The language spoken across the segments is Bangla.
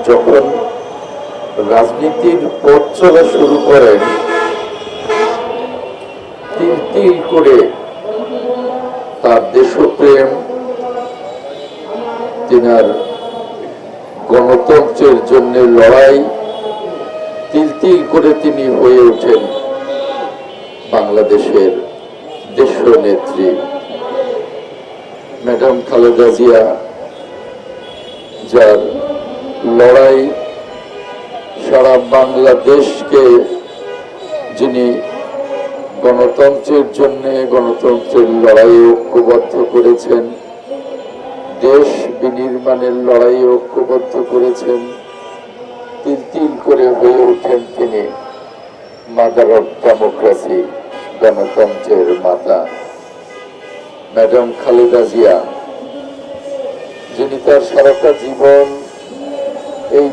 যখন রাজনীতির পথ চলা শুরু করেন, তিল তিল করে তার দেশপ্রেম, তিনার গণতন্ত্রের জন্য লড়াই, তিল তিল করে তিনি হয়ে ওঠেন বাংলাদেশের দেশনেত্রী ম্যাডাম খালেদা জিয়া, যার লড়াই সারা বাংলাদেশকে, যিনি গণতন্ত্রের জন্য গণতন্ত্রের লড়াই ঐক্যবদ্ধ করেছেন, দেশ বিনির্মাণের লড়াই ঐক্যবদ্ধ করেছেন, তিল তিল করে হয়ে ওঠেন তিনি মাদার অফ ডেমোক্রেসি, গণতন্ত্রের মাতা ম্যাডাম খালেদা জিয়া, যিনি তার সারাটা জীবন এই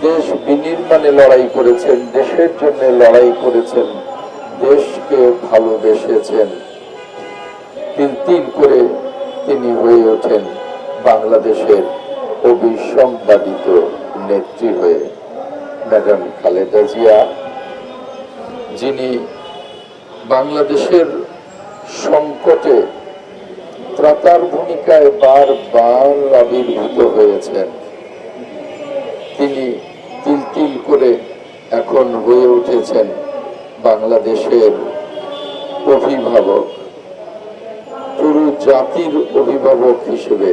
দেশ বিনির্মাণে লড়াই করেছেন, দেশের জন্য লড়াই করেছেন, দেশকে ভালোবেসেছেন। তিল তিল করে তিনি হয়ে ওঠেন বাংলাদেশের অবিসংবাদিত নেত্রী হয়ে ম্যাডাম খালেদা জিয়া, যিনি বাংলাদেশের সংকটে ত্রাতার ভূমিকায় বারবার আবির্ভূত হয়েছেন। তিনি তিল তিল করে এখন হয়ে উঠেছেন বাংলাদেশের অভিভাবক, পুরো জাতির অভিভাবক হিসেবে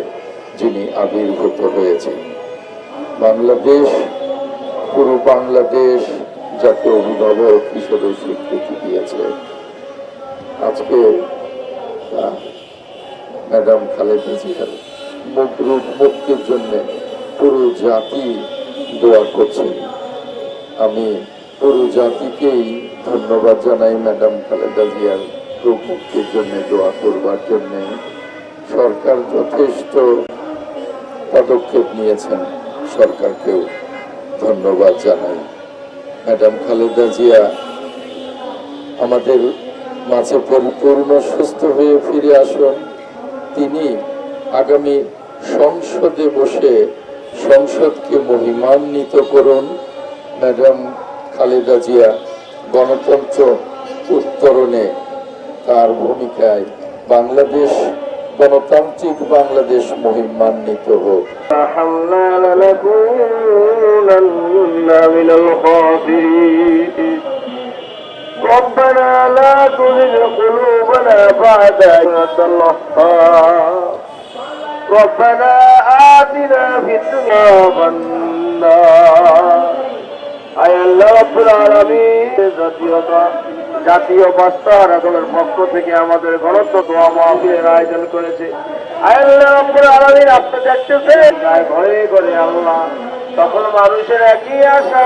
যিনি আবির্ভূত হয়েছেন। বাংলাদেশ, পুরো বাংলাদেশ যাকে অভিভাবক হিসেবে স্বীকৃতি দিয়েছে। আজকে ম্যাডাম খালেদা জিয়ার মুক্তির জন্য পুরো জাতি দোয়া করছে। আমি পুরো জাতিকেই ধন্যবাদ জানাই ম্যাডাম খালেদা জিয়ার মুক্তির জন্য দোয়া করবার জন্য। সরকার যথেষ্ট পদক্ষেপ নিয়েছেন, সরকারকেও ধন্যবাদ জানাই। ম্যাডাম খালেদা জিয়া আমাদের মাঝে পরিপূর্ণ সুস্থ হয়ে ফিরে আসুন। তিনি আগামী সংসদে বসে সংসদকে মহিমান্বিত করুন। ম্যাডাম খালেদা জিয়া গণতন্ত্র উত্তরণে তার ভূমিকায় বাংলাদেশ, গণতান্ত্রিক বাংলাদেশ মহিমান্বিত হোক। ربنا لا تزغ قلوبنا بعد إذ هديتنا ربنا آتنا في الدنيا حسنة আয় আল্লাহ রাব্বুল আলামিন, জাতীয় বাস্তার আন্দোলনের পক্ষ থেকে আমাদের গণতন্ত্র দোয়া মাহফিলের আয়োজন করেছে। আয় আল্লাহ রাব্বুল আলামিন, আপনি দেখতেছেন ঘরে ঘরে আল্লাহ সকল মানুষের একই আশা,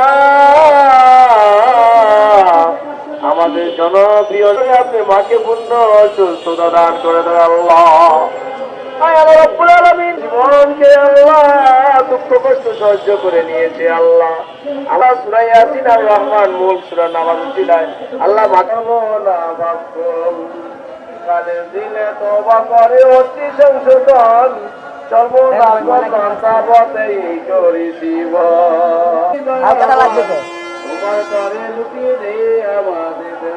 আমাদের জনপ্রিয় আপনি মাকে পূর্ণ সুস্থতা দান করে দেন আল্লাহ। জীবনকে আল্লাহ দুঃখ কষ্ট সহ্য করে নিয়েছে আল্লাহ। আল্লাহ সূরা ইয়াসিন আর রহমান মূল সূরা নামাজ ছিলায় আল্লাহ কালের দিনে তওবা করে অতি সংশোধন সর্বনাশাবতেই করি জীবন তোমার তরে লুকিয়ে দে আমাদের